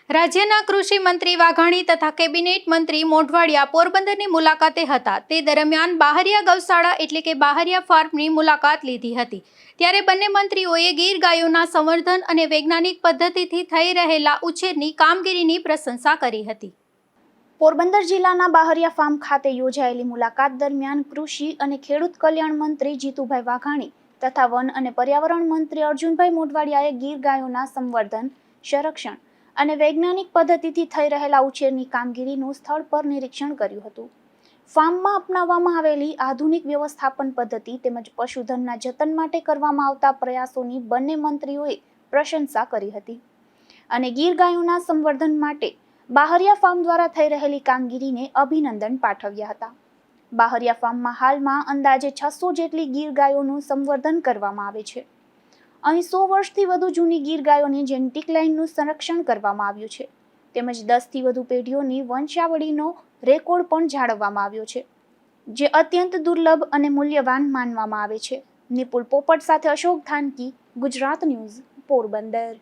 રાજ્યના કૃષિ મંત્રી વાઘાણી તથા કેબિનેટ મંત્રી મોઢવાડિયા પોરબંદરની મુલાકાતે હતા. તે દરમિયાન બાહરિયા ગૌશાળા એટલે કે બાહરિયા ફાર્મની મુલાકાત લીધી હતી. ત્યારે બંને મંત્રીઓએ ગીર ગાયોના સંવર્ધન અને વૈજ્ઞાનિક પદ્ધતિથી થઈ રહેલા ઉછેરની કામગીરીની પ્રશંસા કરી હતી. પોરબંદર જિલ્લાના બાહરિયા ફાર્મ ખાતે યોજાયેલી મુલાકાત દરમિયાન કૃષિ અને ખેડૂત કલ્યાણ મંત્રી જીતુભાઈ વાઘાણી તથા વન અને પર્યાવરણ મંત્રી અર્જુનભાઈ મોઢવાડિયાએ ગીર ગાયોના સંવર્ધન, સંરક્ષણ અને વૈજ્ઞાનિક પદ્ધતિથી થઈ રહેલા ઉછેરની કામગીરીનું સ્થળ પર નિરીક્ષણ કર્યું હતું. ફાર્મમાં અપનાવવામાં આવેલી આધુનિક વ્યવસ્થાપન પદ્ધતિ તેમજ પશુધનના જતન માટે કરવામાં આવતા પ્રયાસોની બંને મંત્રીઓએ પ્રશંસા કરી હતી અને ગીર ગાયોના સંવર્ધન માટે બાહરિયા ફાર્મ દ્વારા થઈ રહેલી કામગીરીને અભિનંદન પાઠવ્યા હતા. બાહરિયા ફાર્મમાં હાલમાં અંદાજે 600 જેટલી ગીર ગાયોનું સંવર્ધન કરવામાં આવે છે. અહીં 100 વર્ષથી વધુ જૂની ગીર ગાયોની જેનેટિક લાઇનનું સંરક્ષણ કરવામાં આવ્યું છે. તેમજ 10થી વધુ પેઢીઓની વંશાવળીનો રેકોર્ડ પણ જાળવવામાં આવ્યો છે, જે અત્યંત દુર્લભ અને મૂલ્યવાન માનવામાં આવે છે. નિપુલ પોપટ સાથે અશોક ધાનકી, ગુજરાત ન્યૂઝ, પોરબંદર.